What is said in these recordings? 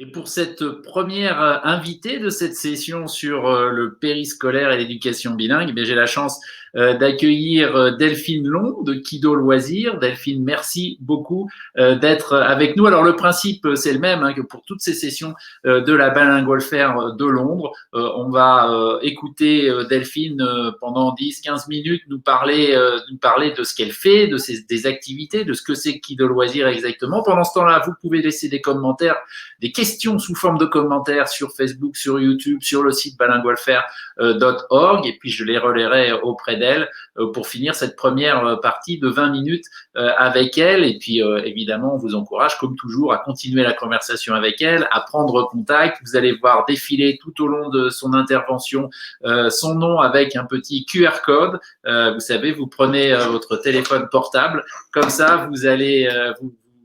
Et pour cette première invitée de cette session sur le périscolaire et l'éducation bilingue, j'ai la chance d'accueillir Delphine Long de Kido Loisirs. Delphine, merci beaucoup d'être avec nous. Alors le principe, c'est le même que pour toutes ces sessions de la Bilingual Fair de Londres. On va écouter Delphine pendant 10-15 minutes nous parler de ce qu'elle fait, des activités, de ce que c'est Kido Loisirs exactement. Pendant ce temps-là, vous pouvez laisser des commentaires, des questions sous forme de commentaires sur Facebook, sur YouTube, sur le site bilingualfair.org, et puis je les relayerai auprès d'elle pour finir cette première partie de 20 minutes avec elle. Et puis évidemment, on vous encourage comme toujours à continuer la conversation avec elle, à prendre contact. Vous allez voir défiler tout au long de son intervention son nom avec un petit QR code. Vous savez, vous prenez votre téléphone portable, comme ça vous allez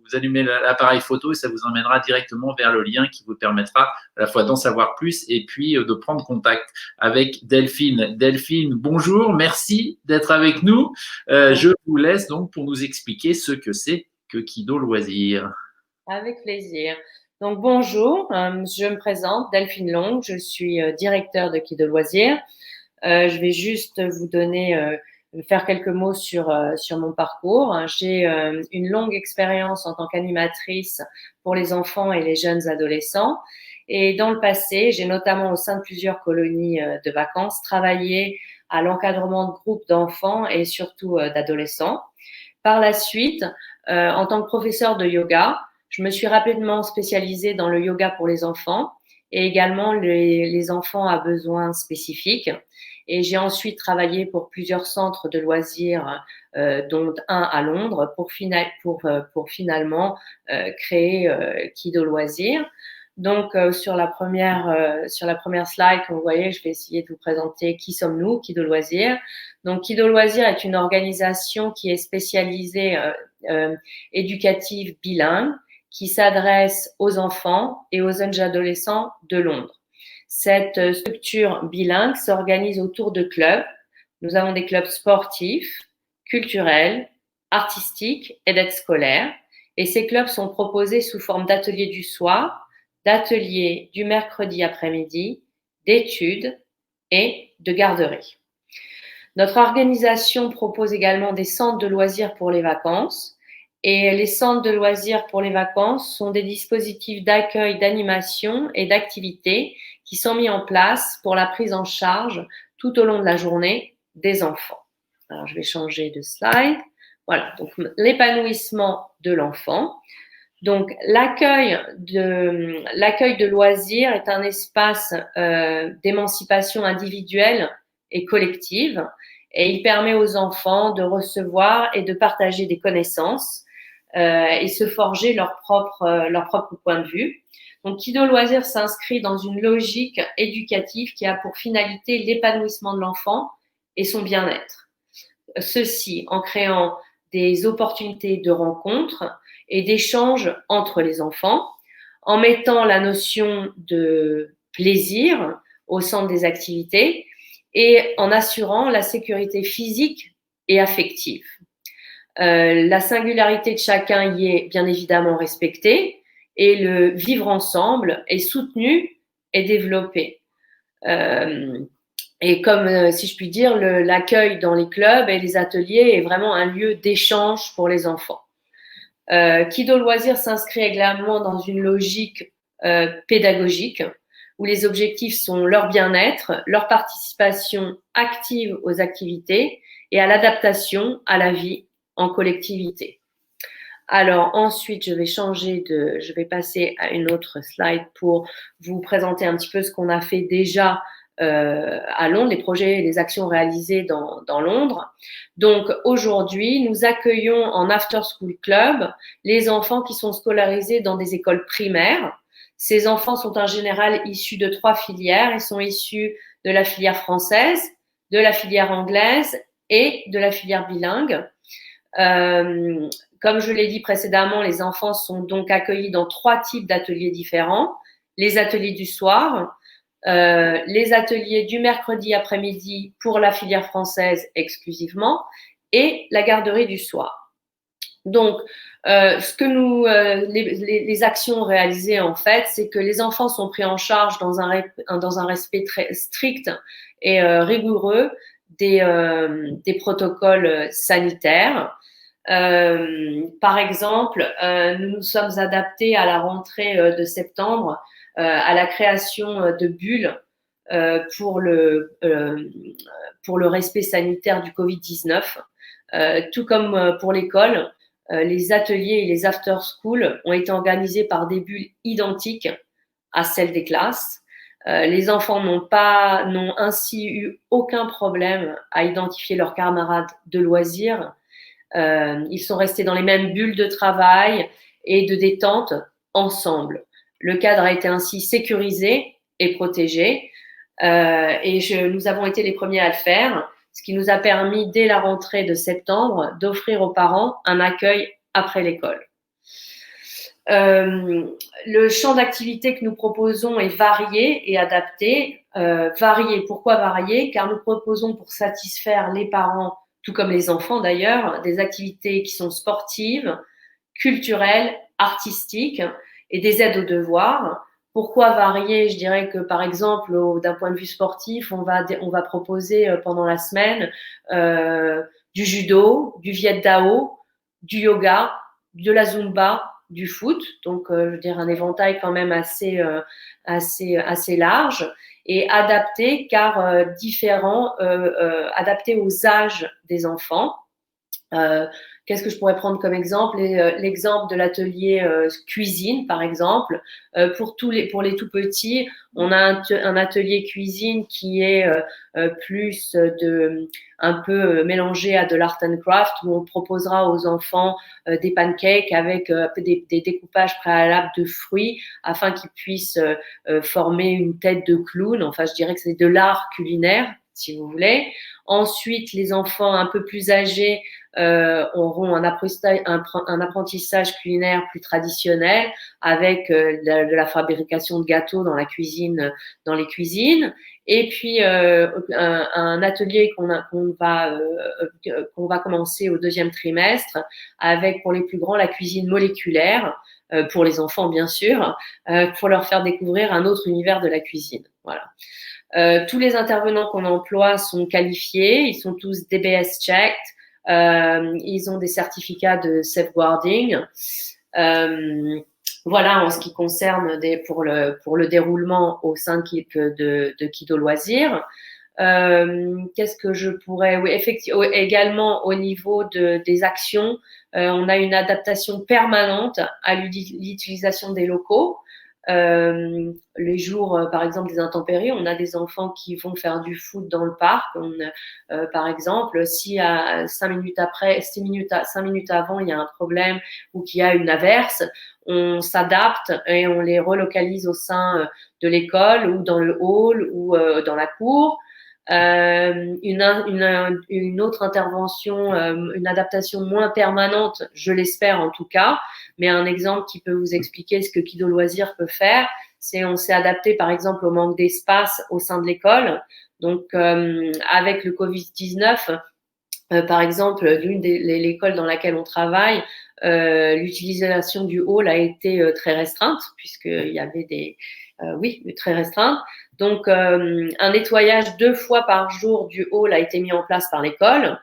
vous allumez l'appareil photo et ça vous emmènera directement vers le lien qui vous permettra à la fois d'en savoir plus et puis de prendre contact avec Delphine. Delphine, bonjour, merci d'être avec nous. Je vous laisse donc pour nous expliquer ce que c'est que Kido Loisirs. Avec plaisir. Donc bonjour, je me présente, Delphine Long, je suis directeur de Kido Loisirs. Je vais juste vous faire quelques mots sur mon parcours. J'ai une longue expérience en tant qu'animatrice pour les enfants et les jeunes adolescents. Et dans le passé, j'ai notamment au sein de plusieurs colonies de vacances travaillé à l'encadrement de groupes d'enfants et surtout d'adolescents. Par la suite, en tant que professeur de yoga, je me suis rapidement spécialisée dans le yoga pour les enfants et également les enfants à besoins spécifiques. Et j'ai ensuite travaillé pour plusieurs centres de loisirs, dont un à Londres, pour finalement créer Kido Loisirs. Donc sur la première slide que vous voyez, je vais essayer de vous présenter qui sommes-nous, Kido Loisirs. Donc Kido Loisirs est une organisation qui est spécialisée éducative bilingue, qui s'adresse aux enfants et aux jeunes adolescents de Londres. Cette structure bilingue s'organise autour de clubs. Nous avons des clubs sportifs, culturels, artistiques et d'aide scolaire. Et ces clubs sont proposés sous forme d'ateliers du soir, d'ateliers du mercredi après-midi, d'études et de garderie. Notre organisation propose également des centres de loisirs pour les vacances. Et les centres de loisirs pour les vacances sont des dispositifs d'accueil, d'animation et d'activité qui sont mis en place pour la prise en charge tout au long de la journée des enfants. Alors, je vais changer de slide. Voilà, donc l'épanouissement de l'enfant. Donc, l'accueil de loisirs est un espace d'émancipation individuelle et collective, et il permet aux enfants de recevoir et de partager des connaissances et se forger leur propre point de vue. Donc, Kido Loisirs s'inscrit dans une logique éducative qui a pour finalité l'épanouissement de l'enfant et son bien-être. Ceci en créant des opportunités de rencontre et d'échange entre les enfants, en mettant la notion de plaisir au centre des activités et en assurant la sécurité physique et affective. La singularité de chacun y est bien évidemment respectée et le vivre ensemble est soutenu et développé. Et comme, si je puis dire, l'accueil dans les clubs et les ateliers est vraiment un lieu d'échange pour les enfants. Kido Loisirs s'inscrit également dans une logique pédagogique où les objectifs sont leur bien-être, leur participation active aux activités et à l'adaptation à la vie en collectivité. Alors ensuite, je vais passer à une autre slide pour vous présenter un petit peu ce qu'on a fait déjà à Londres, les projets et les actions réalisées dans Londres. Donc aujourd'hui, nous accueillons en After School Club les enfants qui sont scolarisés dans des écoles primaires. Ces enfants sont en général issus de 3 filières. Ils sont issus de la filière française, de la filière anglaise et de la filière bilingue. Comme je l'ai dit précédemment, les enfants sont donc accueillis dans 3 types d'ateliers différents. Les ateliers du soir, les ateliers du mercredi après-midi pour la filière française exclusivement et la garderie du soir. Donc, les actions réalisées en fait, c'est que les enfants sont pris en charge dans un respect très strict et rigoureux des protocoles sanitaires. Par exemple, nous nous sommes adaptés à la rentrée de septembre à la création de bulles pour le respect sanitaire du Covid-19. Tout comme pour l'école, les ateliers et les after-school ont été organisés par des bulles identiques à celles des classes. Les enfants n'ont ainsi eu aucun problème à identifier leurs camarades de loisirs. Ils sont restés dans les mêmes bulles de travail et de détente ensemble. Le cadre a été ainsi sécurisé et protégé. Nous avons été les premiers à le faire, ce qui nous a permis, dès la rentrée de septembre, d'offrir aux parents un accueil après l'école. Le champ d'activité que nous proposons est varié et adapté. Varié, pourquoi varié? Car nous proposons, pour satisfaire les parents, tout comme les enfants d'ailleurs, des activités qui sont sportives, culturelles, artistiques et des aides aux devoirs. Pourquoi varier? Je dirais que, par exemple, d'un point de vue sportif, on va proposer pendant la semaine du judo, du viet dao, du yoga, de la zumba, du foot. Donc, je veux dire, un éventail quand même assez large et adapté, car adapté aux âges des enfants. Qu'est-ce que je pourrais prendre comme exemple? L'exemple de l'atelier cuisine, par exemple. Pour les tout petits, on a un atelier cuisine qui est plus un peu mélangé à de l'art and craft, où on proposera aux enfants des pancakes avec des découpages préalables de fruits afin qu'ils puissent former une tête de clown. Enfin, je dirais que c'est de l'art culinaire, si vous voulez. Ensuite, les enfants un peu plus âgés auront un apprentissage culinaire plus traditionnel avec de la fabrication de gâteaux dans les cuisines. Et puis un atelier qu'on va commencer au 2e trimestre avec, pour les plus grands, la cuisine moléculaire, pour les enfants bien sûr, pour leur faire découvrir un autre univers de la cuisine. Voilà. Tous les intervenants qu'on emploie sont qualifiés, ils sont tous DBS checked, ils ont des certificats de safeguarding. Voilà en ce qui concerne pour le déroulement au sein de Kido Loisirs. Qu'est-ce que je pourrais... Oui, effectivement, également au niveau des actions, on a une adaptation permanente à l'utilisation des locaux. Les jours, par exemple, des intempéries, on a des enfants qui vont faire du foot dans le parc. Par exemple, si à 5 minutes avant, il y a un problème ou qu'il y a une averse, on s'adapte et on les relocalise au sein de l'école ou dans le hall ou dans la cour. Une autre intervention, une adaptation moins permanente, je l'espère en tout cas, mais un exemple qui peut vous expliquer ce que Kido Loisirs peut faire, c'est on s'est adapté par exemple au manque d'espace au sein de l'école. Donc avec le Covid-19, par exemple, l'école dans laquelle on travaille, l'utilisation du hall a été très restreinte, puisqu'il y avait très restreinte. Donc, un nettoyage 2 fois par jour du hall a été mis en place par l'école,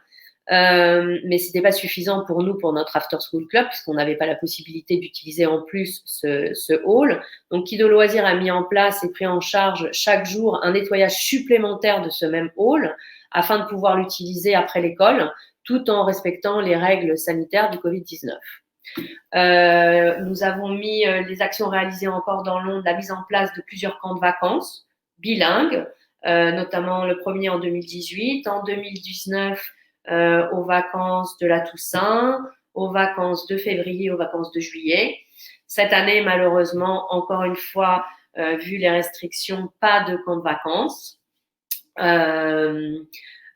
mais ce n'était pas suffisant pour nous, pour notre After School Club, puisqu'on n'avait pas la possibilité d'utiliser en plus ce hall. Donc, Kido Loisirs a mis en place et pris en charge chaque jour un nettoyage supplémentaire de ce même hall, afin de pouvoir l'utiliser après l'école, tout en respectant les règles sanitaires du Covid-19. Nous avons mis les actions réalisées encore dans l'onde, la mise en place de plusieurs camps de vacances bilingues, notamment le premier en 2018, en 2019 aux vacances de la Toussaint, aux vacances de février, aux vacances de juillet. Cette année, malheureusement, encore une fois, vu les restrictions, pas de camp de vacances.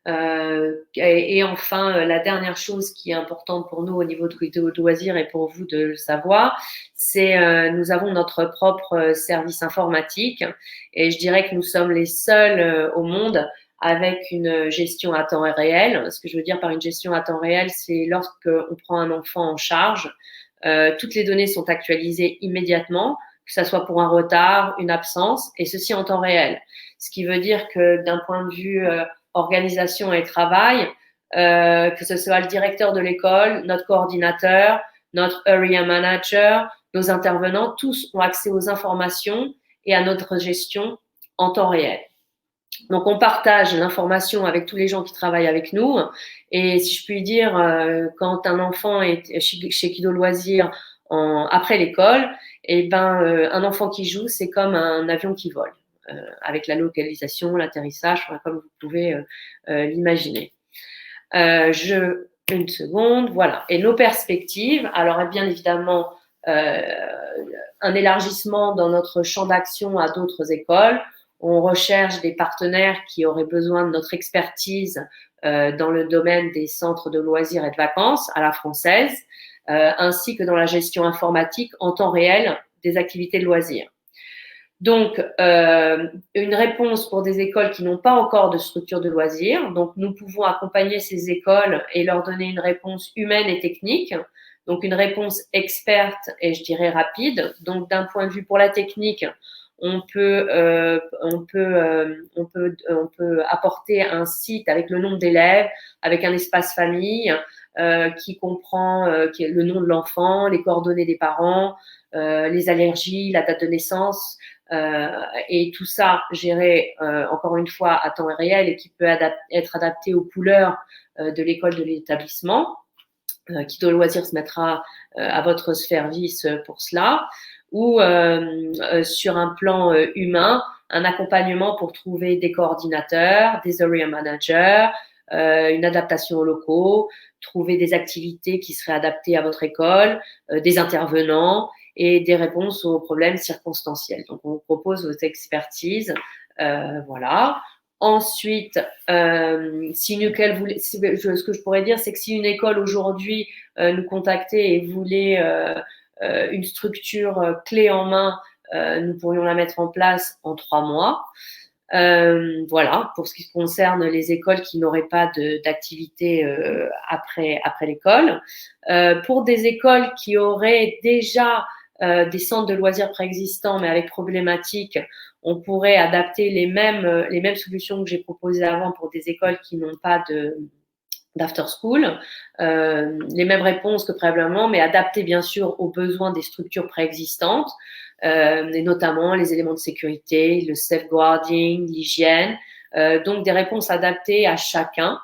Et enfin, la dernière chose qui est importante pour nous au niveau de Kido Loisirs et pour vous de le savoir, c'est nous avons notre propre service informatique et je dirais que nous sommes les seuls au monde avec une gestion à temps réel. Ce que je veux dire par une gestion à temps réel, c'est lorsqu'on prend un enfant en charge, toutes les données sont actualisées immédiatement, que ça soit pour un retard, une absence, et ceci en temps réel. Ce qui veut dire que d'un point de vue organisation et travail, que ce soit le directeur de l'école, notre coordinateur, notre area manager, nos intervenants, tous ont accès aux informations et à notre gestion en temps réel. Donc, on partage l'information avec tous les gens qui travaillent avec nous. Et si je puis dire, quand un enfant est chez Kido Loisirs après l'école, eh ben, un enfant qui joue, c'est comme un avion qui vole, avec la localisation, l'atterrissage, comme vous pouvez l'imaginer. Une seconde, voilà. Et nos perspectives, alors bien évidemment, un élargissement dans notre champ d'action à d'autres écoles. On recherche des partenaires qui auraient besoin de notre expertise dans le domaine des centres de loisirs et de vacances à la française, ainsi que dans la gestion informatique en temps réel des activités de loisirs. Donc, une réponse pour des écoles qui n'ont pas encore de structure de loisirs. Donc, nous pouvons accompagner ces écoles et leur donner une réponse humaine et technique. Donc, une réponse experte et je dirais rapide. Donc, d'un point de vue pour la technique, on peut apporter un site avec le nom d'élèves, avec un espace famille qui comprend le nom de l'enfant, les coordonnées des parents, les allergies, la date de naissance, et tout ça géré encore une fois à temps réel et qui peut être adapté aux couleurs de l'école, de l'établissement. Kido Loisirs se mettra à votre service pour cela, ou sur un plan humain, un accompagnement pour trouver des coordinateurs, des area managers, une adaptation aux locaux, trouver des activités qui seraient adaptées à votre école, des intervenants et des réponses aux problèmes circonstanciels. Donc, on propose vos expertises, voilà. Ensuite, ce que je pourrais dire, c'est que si une école aujourd'hui nous contactait et voulait une structure clé en main, nous pourrions la mettre en place en 3 mois. Voilà, pour ce qui concerne les écoles qui n'auraient pas d'activité après l'école. Pour des écoles qui auraient déjà des centres de loisirs préexistants, mais avec problématiques, on pourrait adapter les mêmes solutions que j'ai proposées avant pour des écoles qui n'ont pas d'after school, les mêmes réponses que préalablement, mais adaptées bien sûr aux besoins des structures préexistantes, et notamment les éléments de sécurité, le safeguarding, l'hygiène, donc des réponses adaptées à chacun.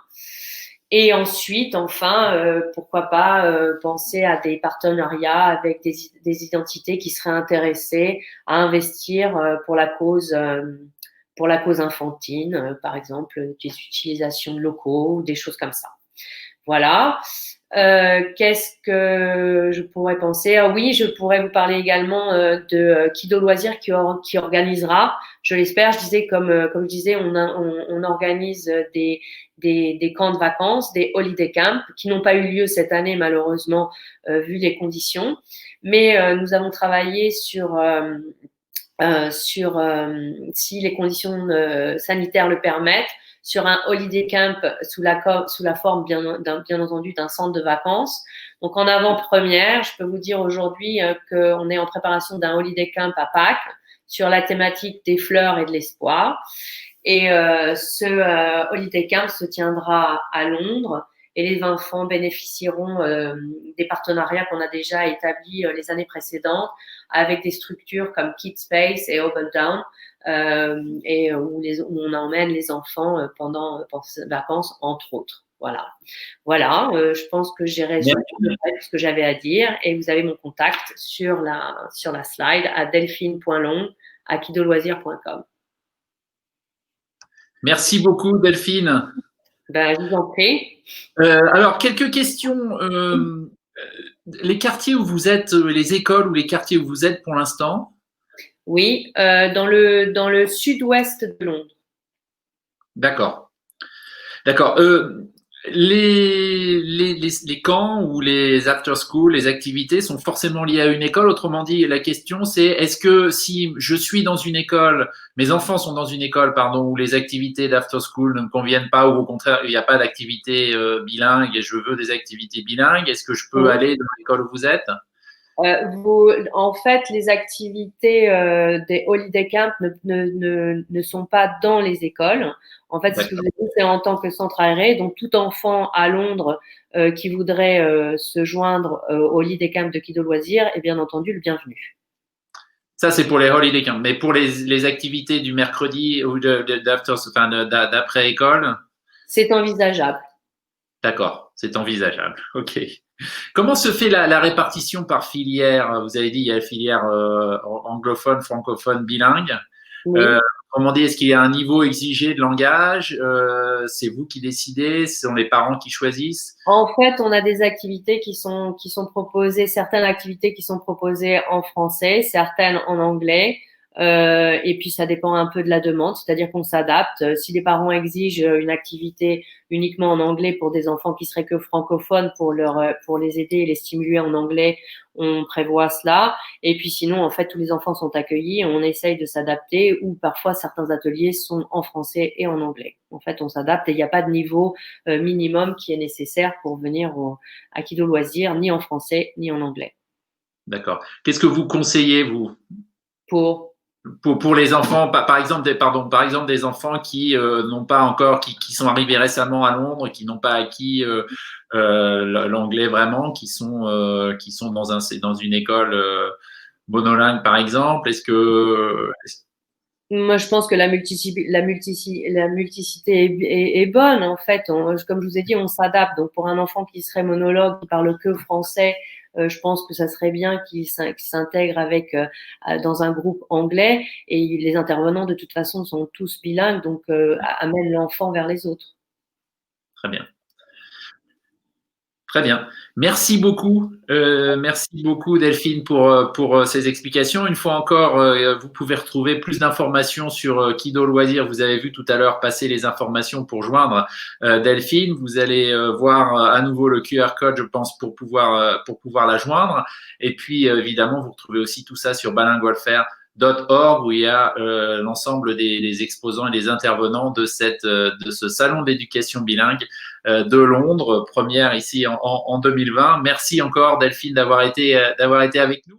Et ensuite, enfin, pourquoi pas penser à des partenariats avec des identités qui seraient intéressées à investir pour la cause infantine, par exemple des utilisations de locaux ou des choses comme ça. Voilà. Qu'est-ce que je pourrais penser? Ah oui, je pourrais vous parler également de Kido Loisirs qui organisera, je l'espère. Je disais comme je disais, on organise des camps de vacances, des holiday camps qui n'ont pas eu lieu cette année malheureusement vu les conditions, mais nous avons travaillé sur si les conditions sanitaires le permettent, sur un holiday camp sous la forme bien entendu d'un centre de vacances. Donc en avant-première, je peux vous dire aujourd'hui qu'on est en préparation d'un holiday camp à Pâques sur la thématique des fleurs et de l'espoir. Et ce holiday camp se tiendra à Londres et les enfants bénéficieront des partenariats qu'on a déjà établis les années précédentes avec des structures comme Kidspace et Open Down, et où on emmène les enfants pendant ces vacances, entre autres. Voilà. Je pense que j'ai résumé ce que j'avais à dire et vous avez mon contact sur la slide à delphine.long@kidoloisirs.com. Merci beaucoup, Delphine. Ben, je vous en prie. Alors, quelques questions. Les quartiers où vous êtes, les écoles ou les quartiers où vous êtes pour l'instant? Oui, dans le sud-ouest de Londres. D'accord. Les camps ou les after school, les activités sont forcément liées à une école. Autrement dit, la question c'est est-ce que si je suis dans une école, mes enfants sont dans une école, pardon, où les activités d'after school ne me conviennent pas, ou au contraire, il n'y a pas d'activité bilingue et je veux des activités bilingues, est-ce que je peux Oui. aller dans l'école où vous êtes? En fait, les activités des holiday camps ne sont pas dans les écoles. En fait, c'est ce que je D'accord. vous ai dit, c'est en tant que centre aéré. Donc, tout enfant à Londres qui voudrait se joindre au holiday camp de Kido Loisirs est bien entendu le bienvenu. Ça, c'est pour les holiday camps. Mais pour les activités du mercredi ou d'après école, C'est envisageable. d'accord, c'est envisageable. OK. Comment se fait la répartition par filière? Vous avez dit il y a la filière anglophone, francophone, bilingue. Oui. Euh, Autrement dit, est-ce qu'il y a un niveau exigé de langage? C'est vous qui décidez? Ce sont les parents qui choisissent? En fait, on a des activités qui sont proposées, certaines activités qui sont proposées en français, certaines en anglais. Et puis, ça dépend un peu de la demande, c'est-à-dire qu'on s'adapte. Si les parents exigent une activité uniquement en anglais pour des enfants qui seraient que francophones pour les aider et les stimuler en anglais, on prévoit cela. Et puis sinon, en fait, tous les enfants sont accueillis, on essaye de s'adapter ou parfois certains ateliers sont en français et en anglais. En fait, on s'adapte et il n'y a pas de niveau minimum qui est nécessaire pour venir à Kido Loisirs, ni en français, ni en anglais. D'accord. Qu'est-ce que vous conseillez, vous, Pour pour les enfants, par exemple, par exemple, des enfants qui n'ont pas encore, qui sont arrivés récemment à Londres, qui n'ont pas acquis l'anglais vraiment, qui sont dans une école monolingue, par exemple. Moi, je pense que la multicité est bonne. En fait, comme je vous ai dit, on s'adapte. Donc, pour un enfant qui serait monologue, qui parle que français, je pense que ça serait bien qu'il s'intègre avec dans un groupe anglais. Et les intervenants, de toute façon, sont tous bilingues, donc amènent l'enfant vers les autres. Très bien. Très bien. Merci beaucoup Delphine pour ces explications. Une fois encore, vous pouvez retrouver plus d'informations sur Kido Loisirs. Vous avez vu tout à l'heure passer les informations pour joindre Delphine. Vous allez voir à nouveau le QR code, je pense, pour pouvoir la joindre. Et puis, évidemment, vous retrouvez aussi tout ça sur bilingualfaire.org où il y a l'ensemble des exposants et des intervenants de ce salon d'éducation bilingue de Londres, première ici en 2020. Merci encore Delphine d'avoir été avec nous.